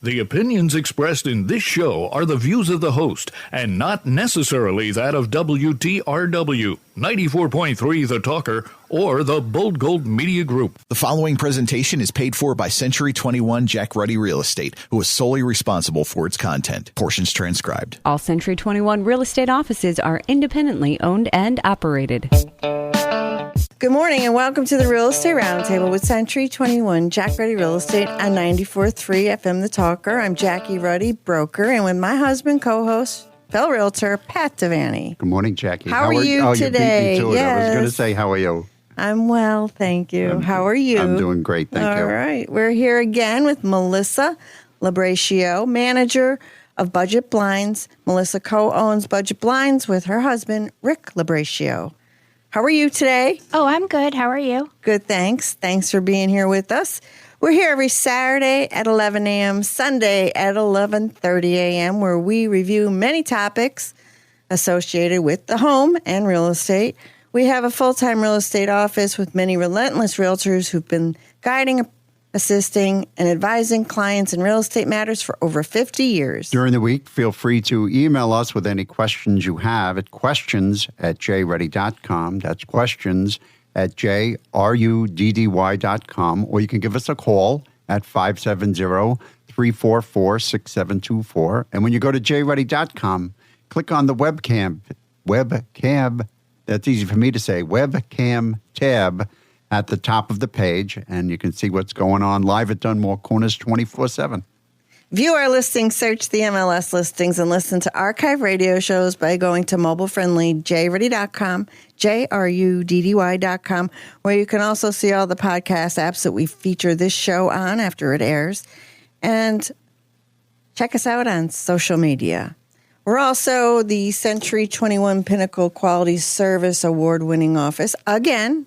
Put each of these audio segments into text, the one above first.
The opinions expressed in this show are the views of the host and not necessarily that of WTRW, 94.3 The Talker, or the Bold Gold Media Group. The following presentation is paid for by Century 21 Jack Ruddy Real Estate, who is solely responsible for its content. Portions transcribed. All Century 21 real estate offices are independently owned and operated. Good morning and welcome to the Real Estate Roundtable with Century 21 Jack Ruddy Real Estate on 94.3 FM The Talker. I'm Jackie Ruddy, broker, and with my husband, co-host, fellow realtor, Pat Devaney. Good morning, Jackie. How are you today? You beat me to it. Yes. I was going to say, how are you? I'm well, thank you. How are you? I'm doing great, thank you. All right. We're here again with Melissa Labratio, manager of Budget Blinds. Melissa co-owns Budget Blinds with her husband, Rick Labratio. How are you today? Oh, I'm good. How are you? Good, thanks. Thanks for being here with us. We're here every Saturday at 11 a.m., Sunday at 11:30 a.m., where we review many topics associated with the home and real estate. We have a full-time real estate office with many relentless realtors who've been guiding, assisting, and advising clients in real estate matters for over 50 years. During the week, feel free to email us with any questions you have at questions@jruddy.com. That's questions@jruddy.com. Or you can give us a call at 570-344-6724. And when you go to jruddy.com, click on the webcam, that's easy for me to say, webcam tab at the top of the page, and you can see what's going on live at Dunmore Corners 24/7. View our listings, search the MLS listings, and listen to archive radio shows by going to mobile-friendly jruddy.com, jruddy.com, where you can also see all the podcast apps that we feature this show on after it airs. And check us out on social media. We're also the Century 21 Pinnacle Quality Service Award-winning office. Again,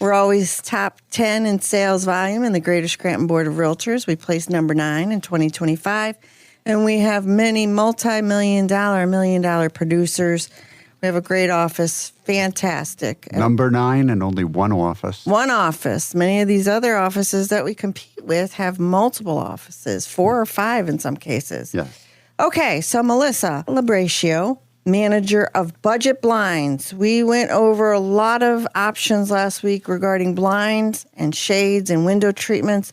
we're always top 10 in sales volume in the Greater Scranton Board of Realtors. We placed number 9 in 2025. And we have many multi-million dollar producers. We have a great office. Fantastic. Number 9 and only one office. One office. Many of these other offices that we compete with have multiple offices, 4 or 5 in some cases. Yes. Okay, so Melissa Labratio, manager of Budget Blinds. We went over a lot of options last week regarding blinds and shades and window treatments.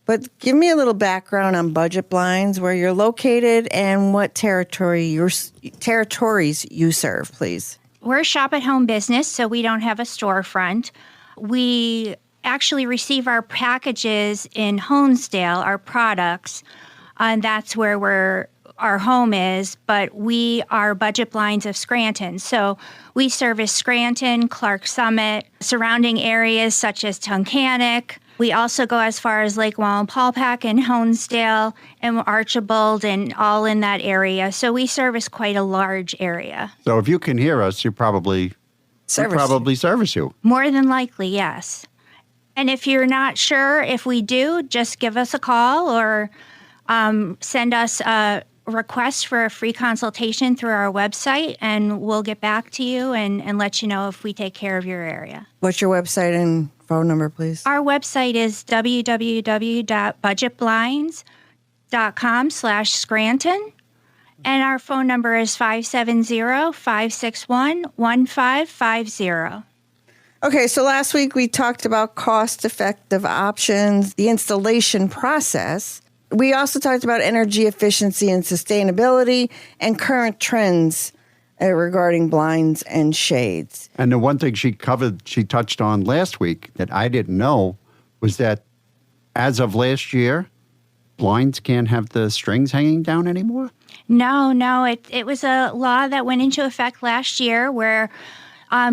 But give me a little background on Budget Blinds, where you're located and what territories you serve, please. We're a shop-at-home business, so we don't have a storefront. We actually receive our packages in Honesdale, our products, and that's where our home is, but we are Budget Blinds of Scranton. So we service Scranton, Clark Summit, surrounding areas such as Tunkhannock. We also go as far as Lake Wallenpaupack and Honesdale and Archibald and all in that area. So we service quite a large area. So if you can hear us, we probably service you. More than likely, yes. And if you're not sure if we do, just give us a call or send us a request for a free consultation through our website, and we'll get back to you and let you know if we take care of your area. What's your website and phone number, please? Our website is www.budgetblinds.com/Scranton, and our phone number is 570-561-1550. Okay, so last week we talked about cost-effective options, the installation process. We also talked about energy efficiency and sustainability and current trends regarding blinds and shades. And the one thing she touched on last week that I didn't know was that as of last year, blinds can't have the strings hanging down anymore? No. It was a law that went into effect last year where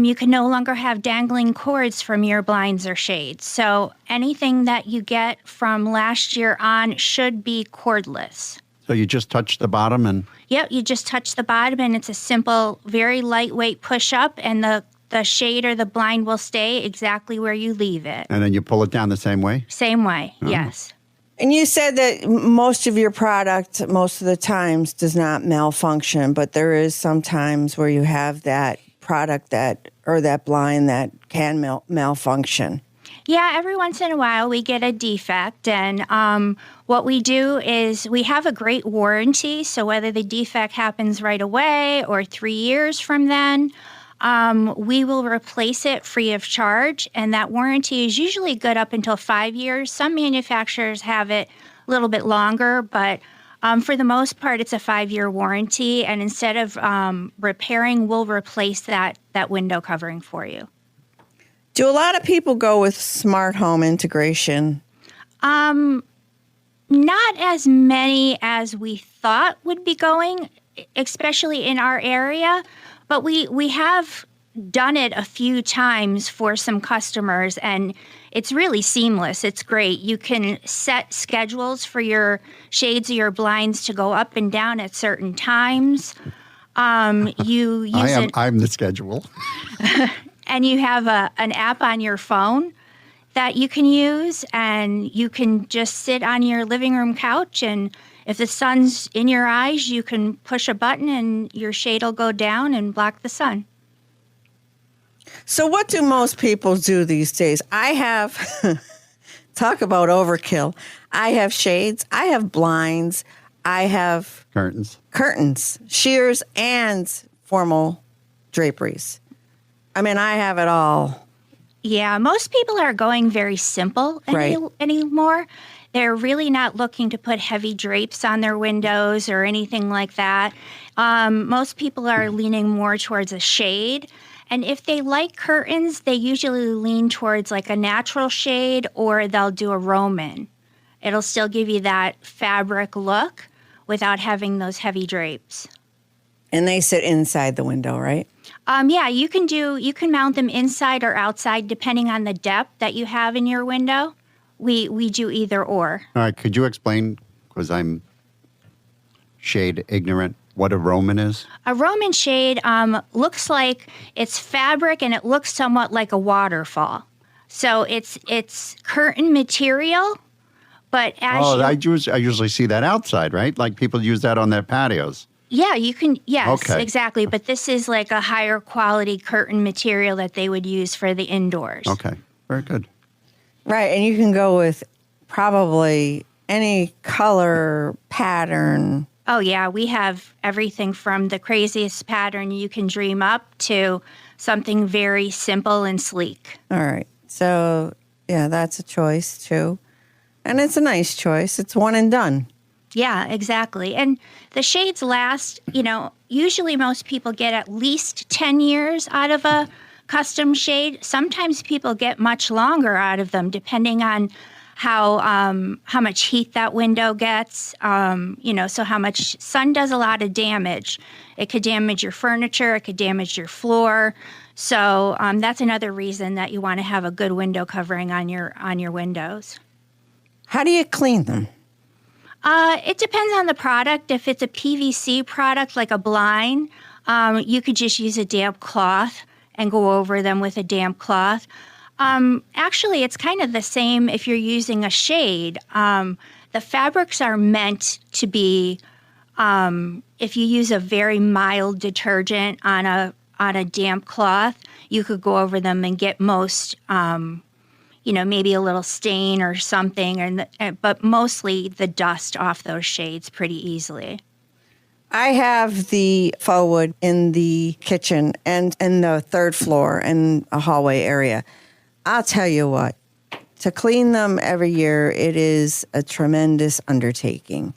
you can no longer have dangling cords from your blinds or shades. So anything that you get from last year on should be cordless. So you just touch the bottom and... Yep, you just touch the bottom and it's a simple, very lightweight push-up and the shade or the blind will stay exactly where you leave it. And then you pull it down the same way? Same way, yes. And you said that most of your product, most of the times, does not malfunction, but there is some times where you have that product that blind that can malfunction. Yeah, every once in a while we get a defect, and what we do is we have a great warranty, so whether the defect happens right away or 3 years from then, we will replace it free of charge, and that warranty is usually good up until 5 years. Some manufacturers have it a little bit longer, but for the most part, it's a 5-year warranty, and instead of repairing, we'll replace that window covering for you. Do a lot of people go with smart home integration? Not as many as we thought would be going, especially in our area, but we have done it a few times for some customers, and it's really seamless. It's great. You can set schedules for your shades or your blinds to go up and down at certain times. You use I'm the schedule. And you have an app on your phone that you can use, and you can just sit on your living room couch, and if the sun's in your eyes, you can push a button and your shade will go down and block the sun. So what do most people do these days? I have, talk about overkill. I have shades, I have blinds, I have curtains, sheers, and formal draperies. I mean, I have it all. Yeah, most people are going very simple anymore. They're really not looking to put heavy drapes on their windows or anything like that. Most people are leaning more towards a shade. And if they like curtains, they usually lean towards like a natural shade, or they'll do a Roman. It'll still give you that fabric look without having those heavy drapes. And they sit inside the window, right? Yeah, you can mount them inside or outside depending on the depth that you have in your window. We do either or. All right, could you explain, because I'm shade ignorant, what a Roman is? A Roman shade looks like it's fabric, and it looks somewhat like a waterfall. So it's curtain material, but as I usually see that outside, right? Like people use that on their patios. Yeah, you can. Yes, okay. Exactly. But this is like a higher quality curtain material that they would use for the indoors. Okay, very good. Right, and you can go with probably any color pattern. Oh, yeah, we have everything from the craziest pattern you can dream up to something very simple and sleek. All right, so yeah, that's a choice too. And it's a nice choice. It's one and done. Yeah, exactly. And the shades last, usually most people get at least 10 years out of a custom shade. Sometimes people get much longer out of them, depending on how much heat that window gets. So how much sun does a lot of damage. It could damage your furniture. It could damage your floor. So that's another reason that you want to have a good window covering on your windows. How do you clean them? It depends on the product. If it's a PVC product like a blind, you could just use a damp cloth and go over them with a damp cloth. Actually, it's kind of the same if you're using a shade. The fabrics are meant to be, if you use a very mild detergent on a damp cloth, you could go over them and get most, maybe a little stain or something, but mostly the dust off those shades pretty easily. I have the faux wood in the kitchen and in the third floor and a hallway area. I'll tell you what, to clean them every year, it is a tremendous undertaking.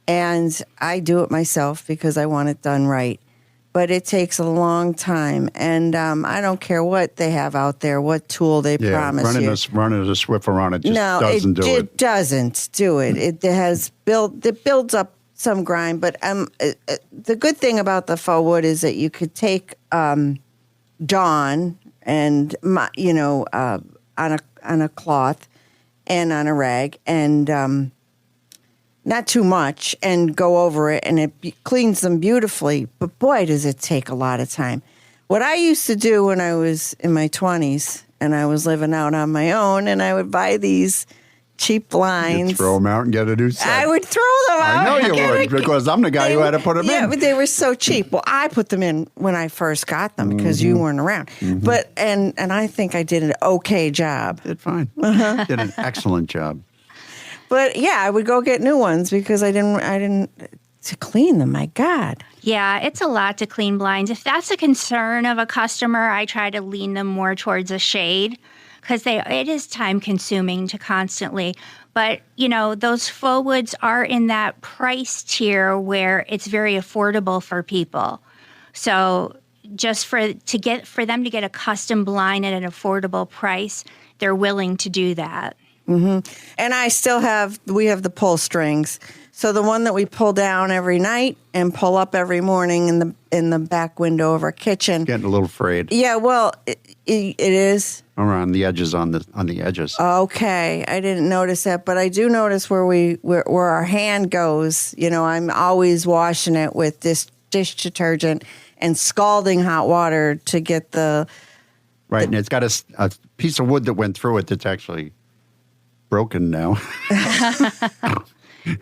And I do it myself because I want it done right. But it takes a long time. And I don't care what they have out there, what tool they promise you. Running a Swiffer on it just doesn't do it. It doesn't do it. It builds up some grime. But the good thing about the faux wood is that you could take Dawn and on a cloth and on a rag and not too much, and go over it, and it cleans them beautifully. But boy, does it take a lot of time. What I used to do when I was in my 20s and I was living out on my own, and I would buy these cheap blinds. You'd throw them out and get a new set. I would throw them out. I know you would, because I'm the guy who had to put them in. Yeah, but they were so cheap. Well, I put them in when I first got them because you weren't around. But and I think I did an okay job. Did fine. Did an excellent job. But yeah, I would go get new ones because I didn't to clean them. My God. Yeah, it's a lot to clean blinds. If that's a concern of a customer, I try to lean them more towards a shade because it is time consuming to constantly. But, those faux woods are in that price tier where it's very affordable for people. So just for them to get a custom blind at an affordable price, they're willing to do that. And we have the pull strings. So the one that we pull down every night and pull up every morning in the back window of our kitchen. Getting a little frayed. Yeah, well, it is. Around the edges, on the edges. Okay, I didn't notice that, but I do notice where our hand goes. I'm always washing it with this dish detergent and scalding hot water to get the. Right, and it's got a piece of wood that went through it that's actually broken now.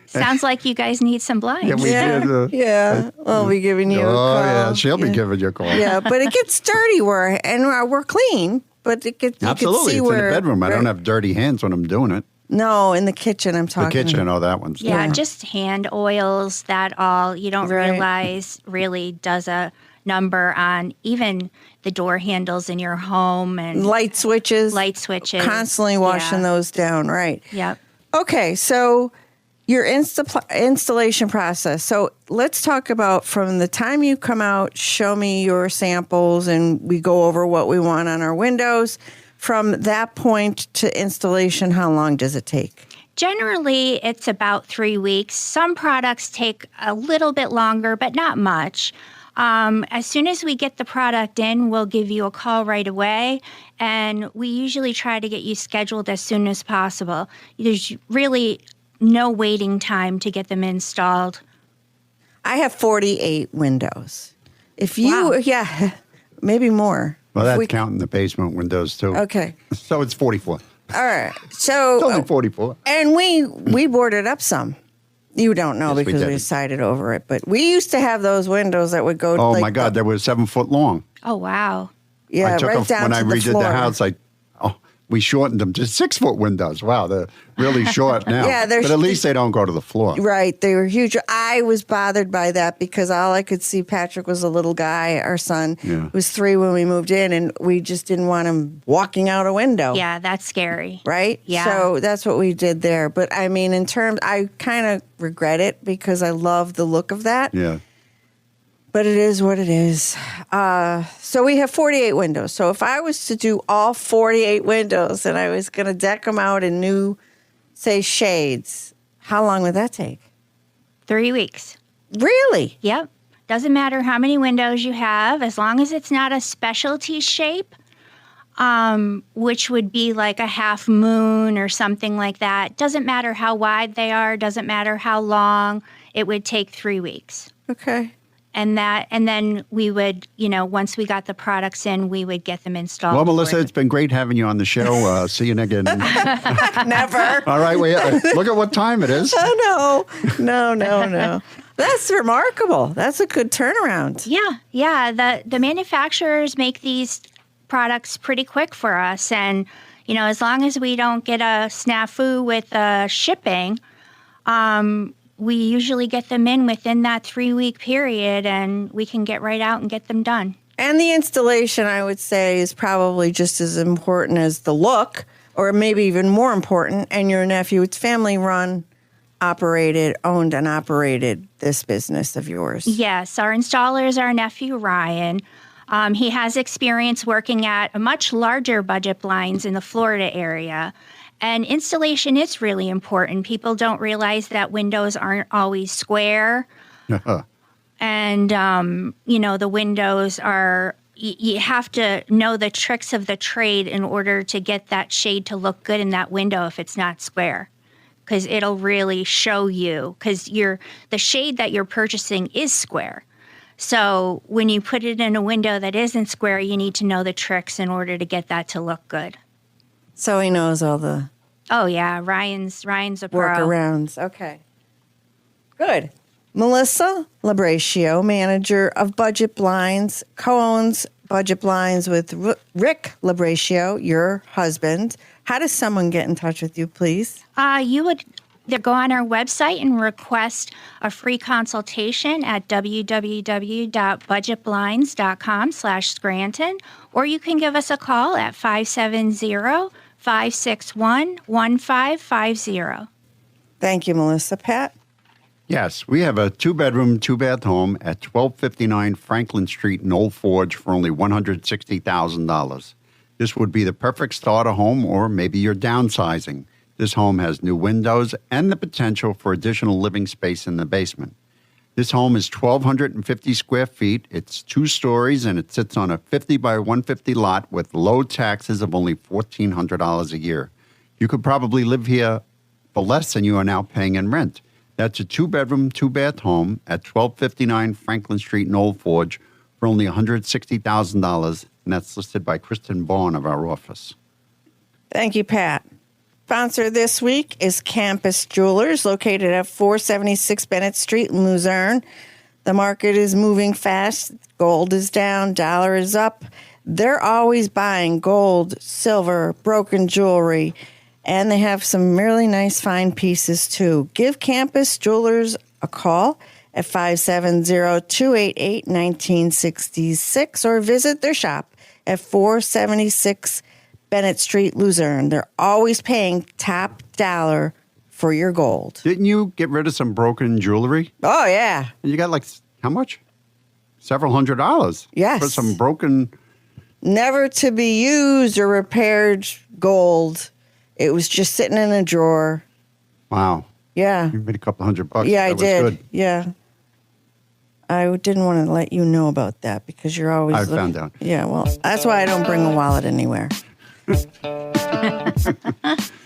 Sounds like you guys need some blinds. Yeah, we did. Yeah, we'll be giving you a call. Oh, yeah, she'll be giving you a call. Yeah, but it gets dirty we're clean, but it gets, Absolutely, you it's can see in where, the bedroom. I don't have dirty hands when I'm doing it. No, in the kitchen I'm talking. The kitchen, that one's. Yeah, just hand oils, that all. You don't realize really does a number on even the door handles in your home and light switches. Constantly washing those down, right? Yep. Okay, so your installation process. So let's talk about from the time you come out, show me your samples, and we go over what we want on our windows. From that point to installation, how long does it take? Generally, it's about 3 weeks. Some products take a little bit longer, but not much. As soon as we get the product in, we'll give you a call right away, and we usually try to get you scheduled as soon as possible. There's really no waiting time to get them installed. I have 48 windows. Yeah, maybe more. Well, that's counting the basement windows, too. Okay. So it's 44. All right. So It's only 44. And we boarded up some. You don't know Yes, because we decided over it. But we used to have those windows that would go. Oh, my God. They were 7 foot long. Oh, wow. Yeah, I took right down when to I the redid floor. the house, we shortened them to 6 foot windows. Wow, they're really short now. Yeah, but at least they don't go to the floor. Right, they were huge. I was bothered by that because all I could see, Patrick was a little guy, our son, was 3 when we moved in, and we just didn't want him walking out a window. Yeah, that's scary. Right? Yeah. So that's what we did there. But I mean, I kind of regret it because I love the look of that. Yeah. But it is what it is. So we have 48 windows. So if I was to do all 48 windows and I was going to deck them out in new, say, shades, how long would that take? 3 weeks. Really? Yep. Doesn't matter how many windows you have, as long as it's not a specialty shape, which would be like a half moon or something like that. Doesn't matter how wide they are. Doesn't matter how long. It would take 3 weeks. Okay. And then we would, once we got the products in, we would get them installed. Well, Melissa, it's been great having you on the show. See you again. Never. All right. Look at what time it is. Oh, no. That's remarkable. That's a good turnaround. Yeah. The manufacturers make these products pretty quick for us. And, as long as we don't get a snafu with shipping, we usually get them in within that 3 week period, and we can get right out and get them done. And the installation, I would say, is probably just as important as the look, or maybe even more important. And your nephew, it's family run, owned and operated this business of yours. Yes, our installer is our nephew, Ryan. He has experience working at a much larger budget blinds in the Florida area. And installation is really important. People don't realize that windows aren't always square. And, the windows are, you have to know the tricks of the trade in order to get that shade to look good in that window if it's not square. Because it'll really show you, because the shade that you're purchasing is square. So when you put it in a window that isn't square, you need to know the tricks in order to get that to look good. So he knows all the Oh, yeah. Ryan's a pro. Workarounds. Okay. Good. Melissa Labratio, manager of Budget Blinds, co-owns Budget Blinds with Rick Labratio, your husband. How does someone get in touch with you, please? You would go on our website and request a free consultation at www.budgetblinds.com/Scranton, or you can give us a call at 570-561-1550. Thank you, Melissa. Pat? Yes, we have a 2-bedroom, 2-bath home at 1259 Franklin Street in Old Forge for only $160,000. This would be the perfect starter home, or maybe you're downsizing. This home has new windows and the potential for additional living space in the basement. This home is 1,250 square feet. It's 2 stories, and it sits on a 50 by 150 lot with low taxes of only $1,400 a year. You could probably live here for less than you are now paying in rent. That's a 2-bedroom, 2-bath home at 1259 Franklin Street in Old Forge for only $160,000, and that's listed by Kristen Bond of our office. Thank you, Pat. Sponsor this week is Campus Jewelers, located at 476 Bennett Street in Luzerne. The market is moving fast. Gold is down, dollar is up. They're always buying gold, silver, broken jewelry, and they have some really nice fine pieces too. Give Campus Jewelers a call at 570-288-1966 or visit their shop at 476 Bennett Street, Luzerne. They're always paying top dollar for your gold. Didn't you get rid of some broken jewelry? Oh, yeah. And you got how much? Several $100s. Yes. For some broken... Never to be used or repaired gold. It was just sitting in a drawer. Wow. Yeah. You made a couple $100. Yeah, I did. Good. Yeah. I didn't want to let you know about that because you're always I found out. Yeah, well, that's why I don't bring a wallet anywhere.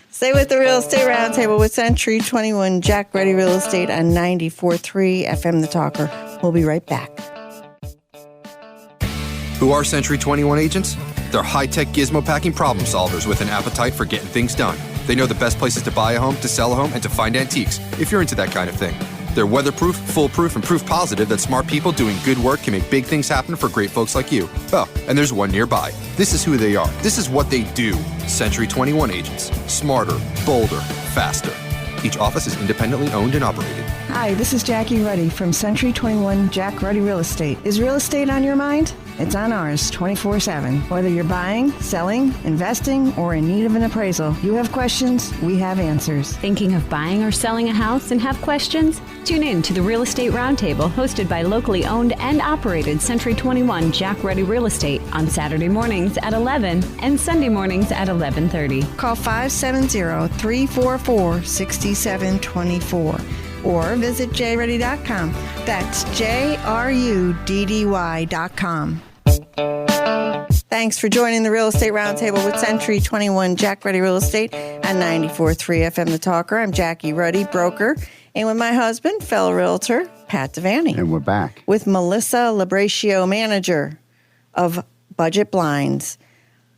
Stay with the Real Estate Roundtable with Century 21 Jack Ready Real Estate on 94.3 FM The Talker. We'll be right back. Who are Century 21 agents? They're high-tech gizmo packing problem solvers with an appetite for getting things done. They know the best places to buy a home, to sell a home, and to find antiques, if you're into that kind of thing. They're weatherproof, foolproof, and proof positive that smart people doing good work can make big things happen for great folks like you. Oh, and there's one nearby. This is who they are. This is what they do. Century 21 agents. Smarter, bolder, faster. Each office is independently owned and operated. Hi, this is Jackie Ruddy from Century 21 Jack Ruddy Real Estate. Is real estate on your mind? It's on ours 24/7. Whether you're buying, selling, investing, or in need of an appraisal, you have questions, we have answers. Thinking of buying or selling a house and have questions? Tune in to the Real Estate Roundtable hosted by locally owned and operated Century 21 Jack Ready Real Estate on Saturday mornings at 11 and Sunday mornings at 11:30. Call 570-344-6724 or visit jruddy.com. That's JRUDDY.com. Thanks for joining the Real Estate Roundtable with Century 21 Jack Ruddy Real Estate on 94.3 FM The Talker. I'm Jackie Ruddy, broker, and with my husband, fellow realtor, Pat Devaney. And we're back. With Melissa Labratio, manager of Budget Blinds.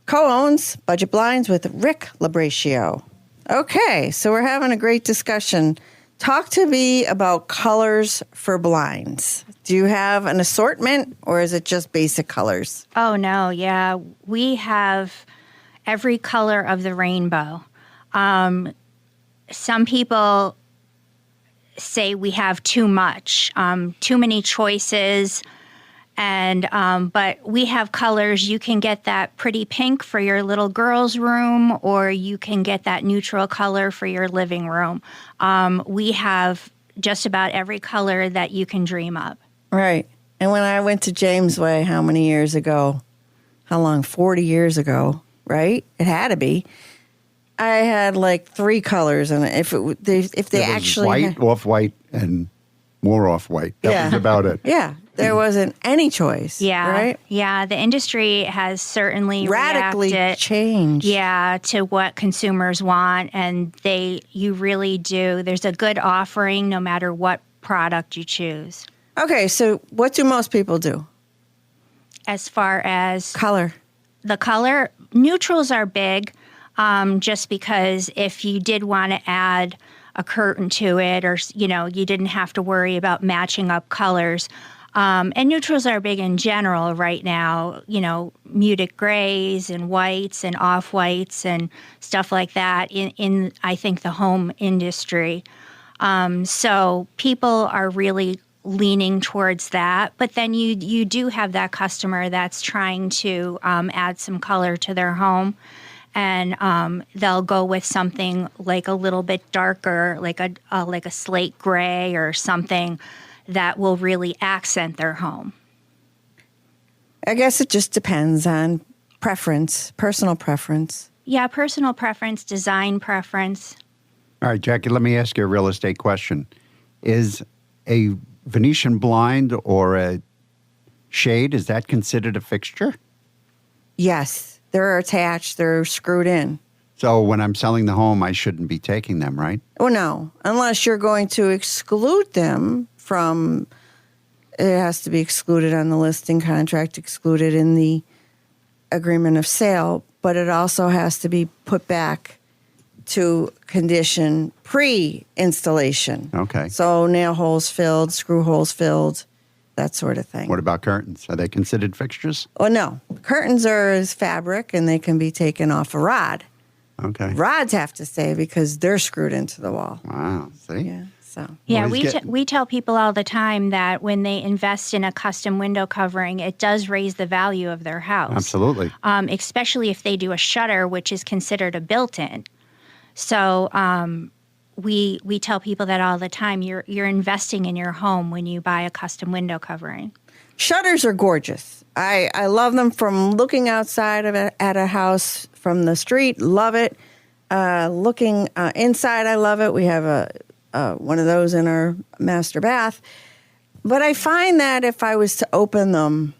Co-owns Budget Blinds with Rick Labratio. Okay, so we're having a great discussion. Talk to me about colors for blinds. Do you have an assortment or is it just basic colors? Oh, no. Yeah. We have every color of the rainbow. Some people say we have too much, too many choices. But we have colors. You can get that pretty pink for your little girl's room, or you can get that neutral color for your living room. We have just about every color that you can dream up. Right. And when I went to James Way, how many years ago? How long? 40 years ago, right? It had to be. I had like 3 colors, and if they actually white, off-white, and more off-white. That was about it. Yeah. There wasn't any choice. Yeah. Right? Yeah. The industry has certainly radically changed. Yeah, to what consumers want. And you really do. There's a good offering no matter what product you choose. Okay. So what do most people do? As far as color. The color, neutrals are big. just because if you did want to add a curtain to it, or, you didn't have to worry about matching up colors. And neutrals are big in general right now, muted grays and whites and off-whites and stuff like that in I think, the home industry. So people are really leaning towards that. But then you do have that customer that's trying to add some color to their home. And they'll go with something like a little bit darker, like a slate gray or something that will really accent their home. I guess it just depends on preference, personal preference. Yeah, personal preference, design preference. All right, Jackie, let me ask you a real estate question. Is a Venetian blind or a shade, is that considered a fixture? Yes. They're attached. They're screwed in. So when I'm selling the home, I shouldn't be taking them, right? Oh, no. Unless you're going to exclude them from, it has to be excluded on the listing contract, excluded in the agreement of sale, but it also has to be put back to condition pre-installation. Okay. So nail holes filled, screw holes filled, that sort of thing. What about curtains? Are they considered fixtures? Oh, no. Curtains are as fabric, and they can be taken off a rod. Okay. Rods have to stay because they're screwed into the wall. Wow. See? Yeah, so. Yeah, Well, we tell people all the time that when they invest in a custom window covering, it does raise the value of their house. Absolutely. Especially if they do a shutter, which is considered a built-in. So we tell people that all the time. You're investing in your home when you buy a custom window covering. Shutters are gorgeous. I love them from looking outside of it at a house from the street. Love it. Looking inside, I love it. We have one of those in our master bath. But I find that if I was to open them,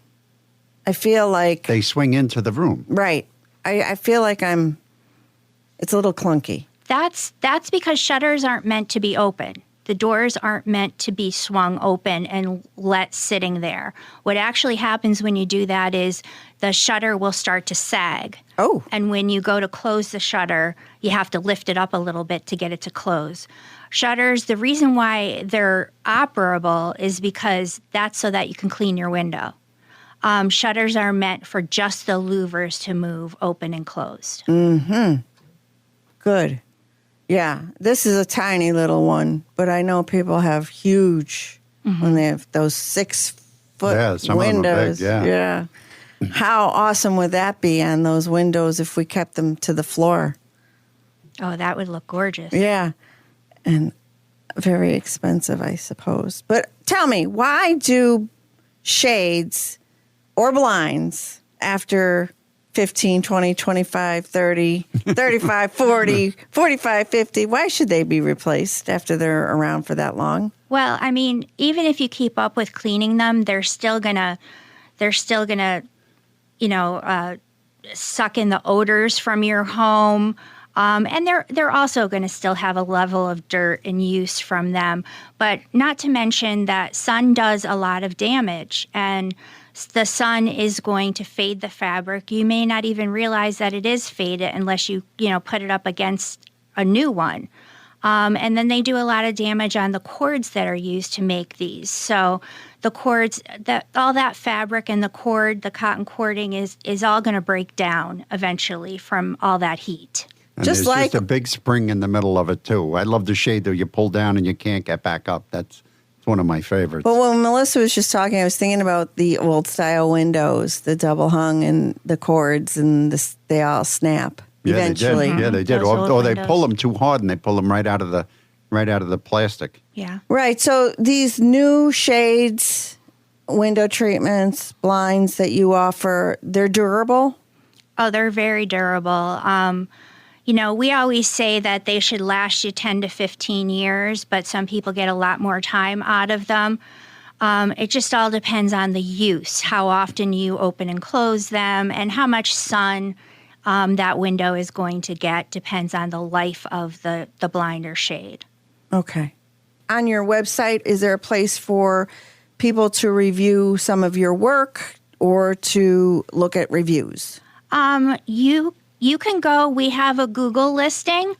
I feel like... They swing into the room. Right. I feel like it's a little clunky. That's because shutters aren't meant to be open. The doors aren't meant to be swung open and let sitting there. What actually happens when you do that is the shutter will start to sag. Oh. And when you go to close the shutter, you have to lift it up a little bit to get it to close. Shutters, the reason why they're operable is because that's so that you can clean your window. Shutters are meant for just the louvers to move open and closed. Mm-hmm. Good. Yeah, this is a tiny little one, but I know people have huge when they have those 6-foot some windows. of them are big, yeah. How awesome would that be on those windows if we kept them to the floor? Oh, that would look gorgeous. Yeah, and very expensive, I suppose. But tell me, why do shades or blinds after 15, 20, 25, 30, 35, 40, 45, 50. Why should they be replaced after they're around for that long? Well, I mean, even if you keep up with cleaning them, they're still gonna, suck in the odors from your home. And they're also going to still have a level of dirt and use from them. But not to mention that sun does a lot of damage, and the sun is going to fade the fabric. You may not even realize that it is faded unless you put it up against a new one. And then they do a lot of damage on the cords that are used to make these. So the cords, all that fabric and the cord, the cotton cording is all going to break down eventually from all that heat. And just there's a big spring in the middle of it, too. I love the shade that you pull down and you can't get back up. That's one of my favorites. But when Melissa was just talking, I was thinking about the old-style windows, the double hung and the cords, and they all snap eventually. They did. Yeah, they did. Or they pull them too hard and they pull them right out of the plastic. Yeah. Right. So these new shades, window treatments, blinds that you offer, they're durable? Oh, they're very durable. We always say that they should last you 10 to 15 years, but some people get a lot more time out of them. It just all depends on the use, how often you open and close them, and how much sun that window is going to get depends on the life of the blind or shade. Okay. On your website, is there a place for people to review some of your work or to look at reviews? You You can go, we have a Google listing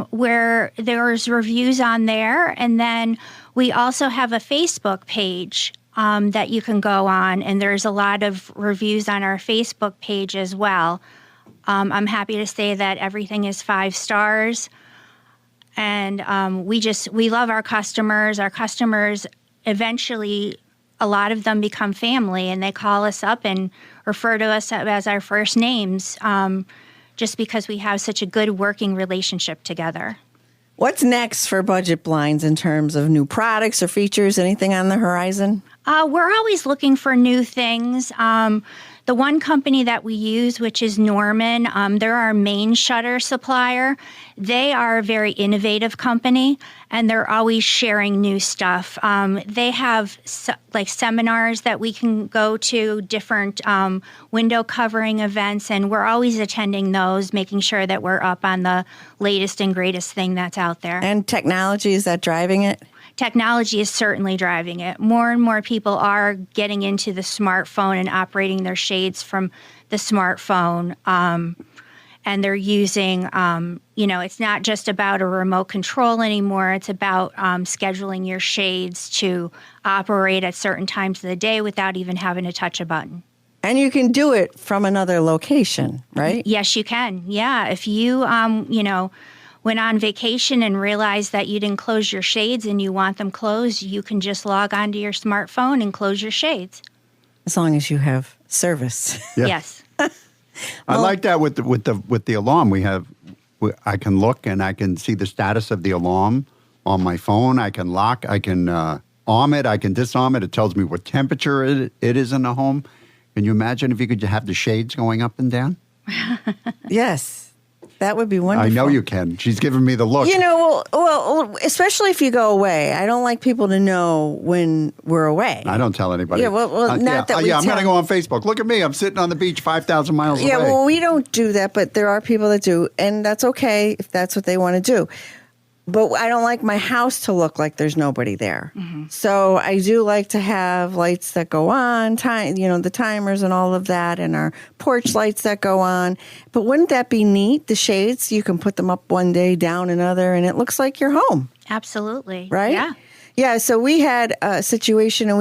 where there's reviews on there. And then we also have a Facebook page that you can go on. And there's a lot of reviews on our Facebook page as well. I'm happy to say that everything is 5 stars. And we love our customers. Our customers eventually, a lot of them become family, and they call us up and refer to us as our first names just because we have such a good working relationship together. What's next for Budget Blinds in terms of new products or features? Anything on the horizon? We're always looking for new things. The one company that we use, which is Norman, they're our main shutter supplier. They are a very innovative company, and they're always sharing new stuff. They have seminars that we can go to, different window covering events, and we're always attending those, making sure that we're up on the latest and greatest thing that's out there. And technology, is that driving it? Technology is certainly driving it. More and more people are getting into the smartphone and operating their shades from the smartphone. And they're using, it's not just about a remote control anymore. It's about scheduling your shades to operate at certain times of the day without even having to touch a button. And you can do it from another location, right? Yes, you can. Yeah. If you, went on vacation and realized that you didn't close your shades and you want them closed, you can just log onto your smartphone and close your shades. As long as you have service. Yeah. Yes. I like that with the alarm. I can look and I can see the status of the alarm on my phone. I can lock. I can arm it. I can disarm it. It tells me what temperature it is in the home. Can you imagine if you could have the shades going up and down? Yes. That would be wonderful. I know you can. She's giving me the look. Well, especially if you go away. I don't like people to know when we're away. I don't tell anybody. Yeah, not that we I'm going to go on Facebook. Look at me. I'm sitting on the beach 5,000 miles away. Yeah, well, we don't do that, but there are people that do, and that's okay if that's what they want to do. But I don't like my house to look like there's nobody there. Mm-hmm. So I do like to have lights that go on, the timers and all of that, and our porch lights that go on. But wouldn't that be neat? The shades, you can put them up one day, down another, and it looks like you're home. Absolutely. Right? Yeah. Yeah, so we had a situation, and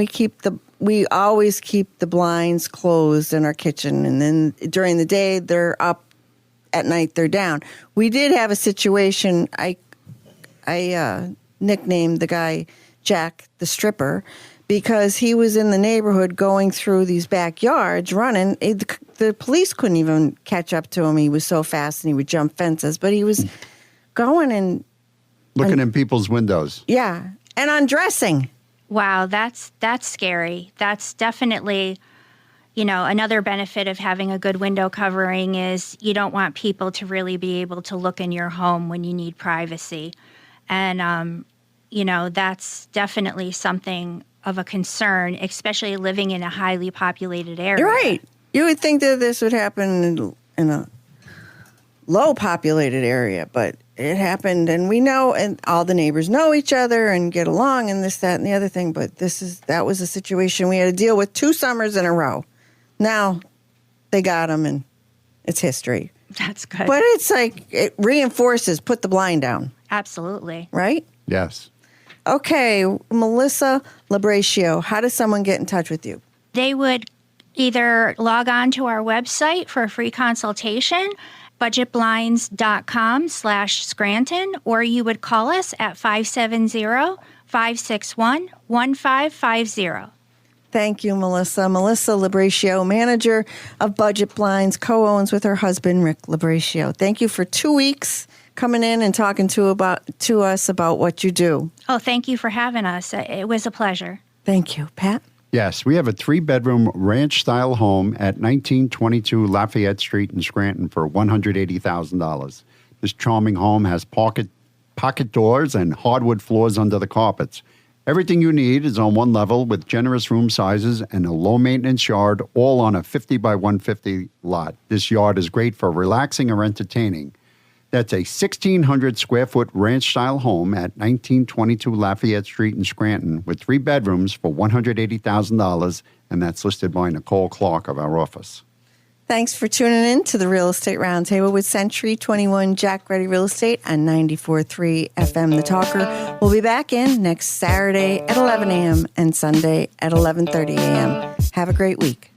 we always keep the blinds closed in our kitchen, and then during the day they're up, at night they're down. We did have a situation. I nicknamed the guy Jack the Stripper because he was in the neighborhood going through these backyards running. The police couldn't even catch up to him. He was so fast and he would jump fences, but he was going and looking in people's windows. Yeah, and undressing. Wow, that's scary. That's definitely, another benefit of having a good window covering is you don't want people to really be able to look in your home when you need privacy. And, that's definitely something of a concern, especially living in a highly populated area. You're right. You would think that this would happen in a low populated area, but it happened, and we know, and all the neighbors know each other and get along and this, that, and the other thing. But that was a situation we had to deal with 2 summers in a row. Now they got them, and it's history. That's good. But it's like it reinforces, put the blind down. Absolutely. Right? Yes. Okay, Melissa Labratio, how does someone get in touch with you? They would either log on to our website for a free consultation, budgetblinds.com/Scranton, or you would call us at 570-561-1550. Thank you, Melissa. Melissa Labratio, manager of Budget Blinds, co-owns with her husband, Rick Labratio. Thank you for 2 weeks coming in and talking to us about what you do. Oh, thank you for having us. It was a pleasure. Thank you. Pat? Yes, we have a 3-bedroom ranch-style home at 1922 Lafayette Street in Scranton for $180,000. This charming home has pocket doors and hardwood floors under the carpets. Everything you need is on one level with generous room sizes and a low-maintenance yard, all on a 50 by 150 lot. This yard is great for relaxing or entertaining. That's a 1,600-square-foot ranch-style home at 1922 Lafayette Street in Scranton with 3 bedrooms for $180,000, and that's listed by Nicole Clark of our office. Thanks for tuning in to the Real Estate Roundtable with Century 21 Jack Ready Real Estate on 94.3 FM The Talker. We'll be back in next Saturday at 11 a.m. and Sunday at 11:30 a.m. Have a great week.